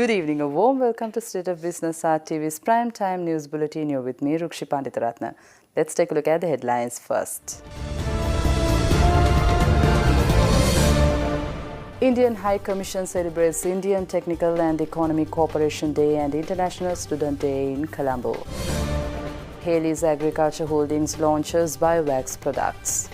Good evening, a warm welcome to State of Business RTV's Prime Time News Bulletin. You're with me, Rukshi Panditaratna. Let's take a look at the headlines first. Indian High Commission celebrates Indian Technical and Economic Cooperation Day and International Student Day in Colombo. Haley's Agriculture Holdings launches biowax products.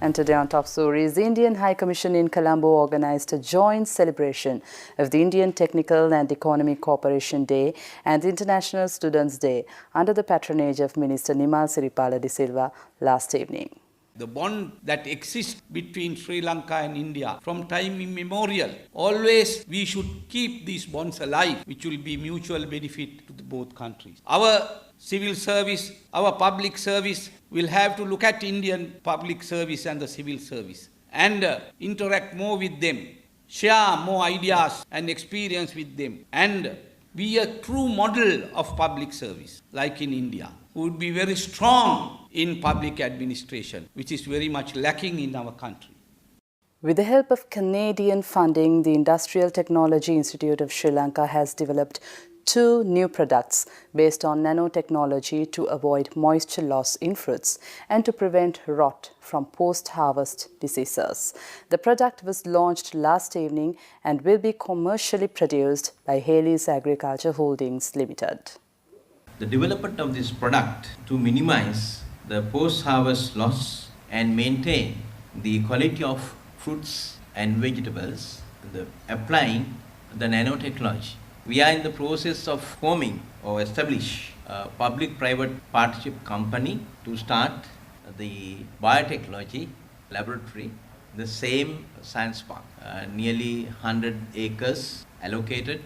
And today on Top Stories, the Indian High Commission in Colombo organized a joint celebration of the Indian Technical and Economic Cooperation Day and International Students' Day under the patronage of Minister Nimal Siripala de Silva last evening. The bond that exists between Sri Lanka and India from time immemorial, always we should keep these bonds alive, which will be mutual benefit to both countries. Our civil service, our public service will have to look at Indian public service and the civil service and interact more with them, share more ideas and experience with them, and be a true model of public service like in India. Would be very strong in public administration, which is very much lacking in our country. With the help of Canadian funding, the Industrial Technology Institute of Sri Lanka has developed 2 new products based on nanotechnology to avoid moisture loss in fruits and to prevent rot from post-harvest diseases. The product was launched last evening and will be commercially produced by Haley's Agriculture Holdings Limited. The development of this product to minimize the post-harvest loss and maintain the quality of fruits and vegetables, applying the nanotechnology. We are in the process of forming or establish a public-private partnership company to start the biotechnology laboratory, the same science park, nearly 100 acres allocated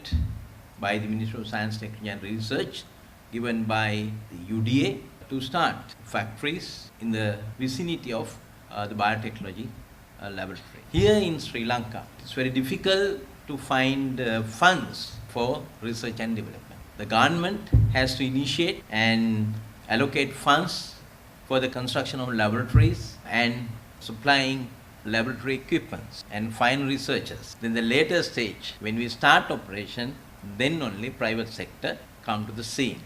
by the Ministry of Science, Technology and Research, given by the UDA to start factories in the vicinity of the biotechnology laboratory. Here in Sri Lanka, it's very difficult to find funds for research and development. The government has to initiate and allocate funds for the construction of laboratories and supplying laboratory equipments and find researchers. Then the later stage, when we start operation, then only private sector come to the scene.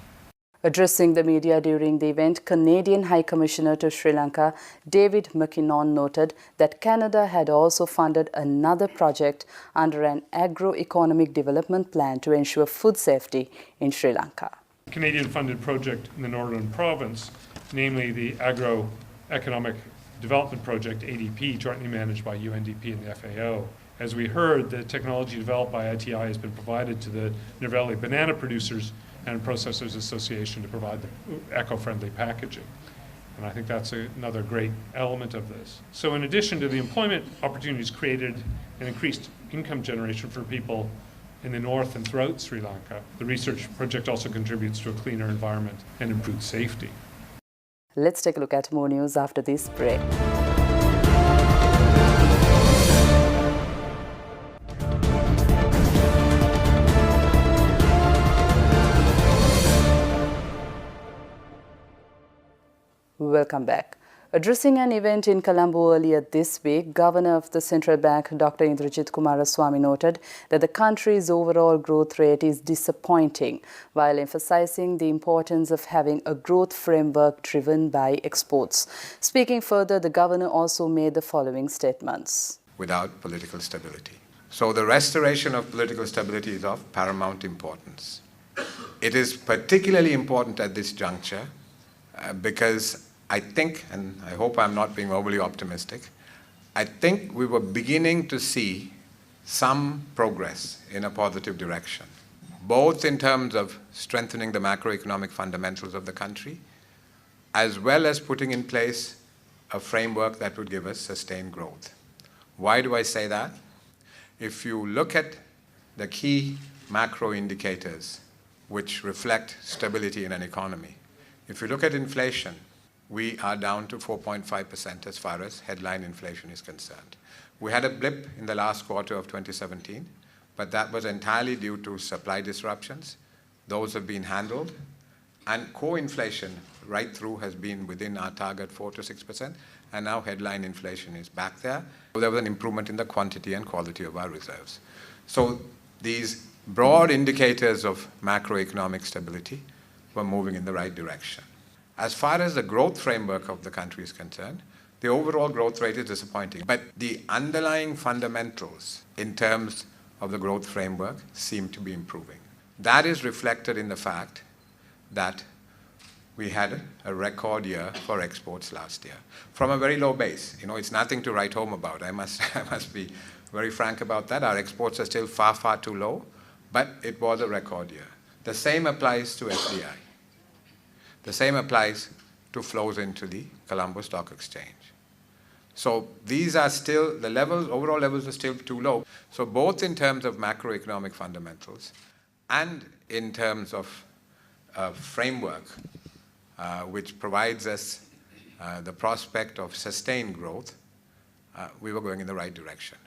Addressing the media during the event, Canadian High Commissioner to Sri Lanka, David McKinnon, noted that Canada had also funded another project under an agro-economic development plan to ensure food safety in Sri Lanka. A Canadian-funded project in the Northern Province, namely the Agro-Economic Development Project, ADP, jointly managed by UNDP and the FAO. As we heard, the technology developed by ITI has been provided to the Novelli banana producers and Processors Association to provide the eco-friendly packaging. And I think that's another great element of this. So in addition to the employment opportunities created and increased income generation for people in the north and throughout Sri Lanka, the research project also contributes to a cleaner environment and improved safety. Let's take a look at more news after this break. Welcome back. Addressing an event in Colombo earlier this week, Governor of the Central Bank, Dr. Indrajit Kumaraswamy, noted that the country's overall growth rate is disappointing, while emphasizing the importance of having a growth framework driven by exports. Speaking further, the Governor also made the following statements. Without political stability. So the restoration of political stability is of paramount importance. It is particularly important at this juncture because I think, and I hope I'm not being overly optimistic, I think we were beginning to see some progress in a positive direction, both in terms of strengthening the macroeconomic fundamentals of the country, as well as putting in place a framework that would give us sustained growth. Why do I say that? If you look at the key macro indicators which reflect stability in an economy, if you look at inflation, we are down to 4.5% as far as headline inflation is concerned. We had a blip in the last quarter of 2017, but that was entirely due to supply disruptions. Those have been handled. And core inflation right through has been within our target 4 to 6%, and now headline inflation is back there. So there was an improvement in the quantity and quality of our reserves. So these broad indicators of macroeconomic stability were moving in the right direction. As far as the growth framework of the country is concerned, the overall growth rate is disappointing. But the underlying fundamentals in terms of the growth framework seem to be improving. That is reflected in the fact that we had a record year for exports last year from a very low base. It's nothing to write home about. I must be very frank about that. Our exports are still far, far too low, but it was a record year. The same applies to FDI. The same applies to flows into the Colombo Stock Exchange. So these are still, the levels, overall levels are still too low. So both in terms of macroeconomic fundamentals and in terms of framework, which provides us the prospect of sustained growth, we were going in the right direction.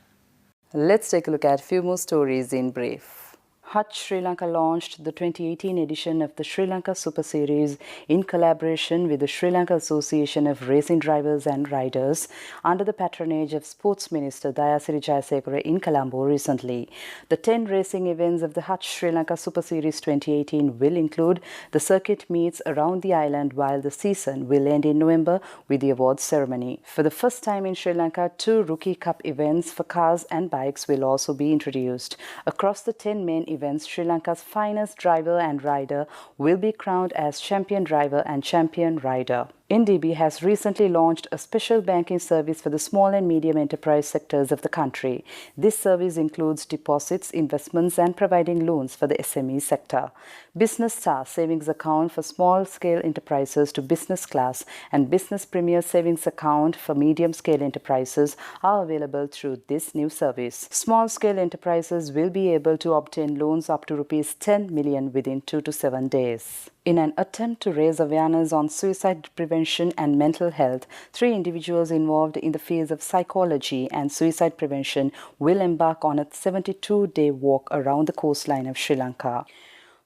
Let's take a look at a few more stories in brief. Hutch Sri Lanka launched the 2018 edition of the Sri Lanka Super Series in collaboration with the Sri Lanka Association of Racing Drivers and Riders under the patronage of Sports Minister Dayasiri Jayasekara in Colombo recently. The 10 racing events of the Hutch Sri Lanka Super Series 2018 will include the circuit meets around the island, while the season will end in November with the awards ceremony. For the first time in Sri Lanka, 2 Rookie Cup events for cars and bikes will also be introduced. Across the 10 main events, Sri Lanka's finest driver and rider will be crowned as champion driver and champion rider. NDB has recently launched a special banking service for the small and medium enterprise sectors of the country. This service includes deposits, investments, and providing loans for the SME sector. Business Star Savings Account for small-scale enterprises to business class and Business Premier Savings Account for medium-scale enterprises are available through this new service. Small-scale enterprises will be able to obtain loans up to Rs 10 million within 2 to 7 days. In an attempt to raise awareness on suicide prevention and mental health, 3 individuals involved in the fields of psychology and suicide prevention will embark on a 72-day walk around the coastline of Sri Lanka.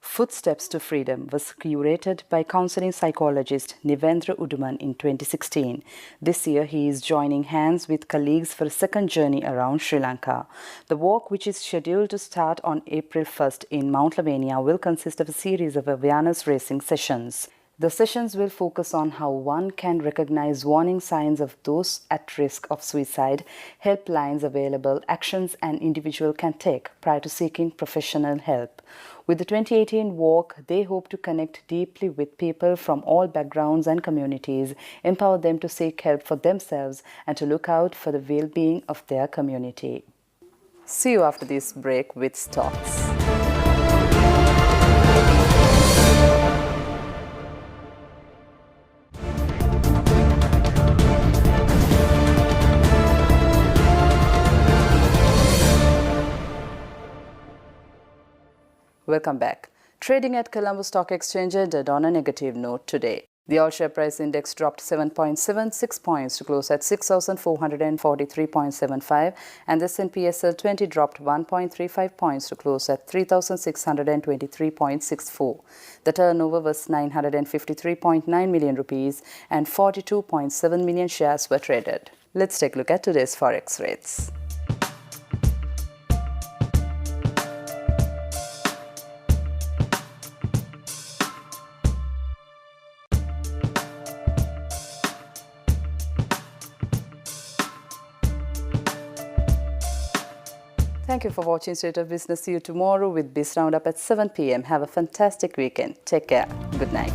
Footsteps to Freedom was curated by counseling psychologist Nivendra Uduman in 2016. This year, he is joining hands with colleagues for a second journey around Sri Lanka. The walk, which is scheduled to start on April 1st in Mount Lavinia, will consist of a series of awareness raising sessions. The sessions will focus on how one can recognize warning signs of those at risk of suicide, helplines available, actions an individual can take prior to seeking professional help. With the 2018 walk, they hope to connect deeply with people from all backgrounds and communities, empower them to seek help for themselves and to look out for the well-being of their community. See you after this break with stocks. Welcome back. Trading at Colombo Stock Exchange ended on a negative note today. The all-share price index dropped 7.76 points to close at 6,443.75, and the S&P SL 20 dropped 1.35 points to close at 3,623.64. The turnover was 953.9 million rupees and 42.7 million shares were traded. Let's take a look at today's Forex rates. Thank you for watching State of Business. See you tomorrow with Biz Roundup at 7 p.m. Have a fantastic weekend. Take care. Good night.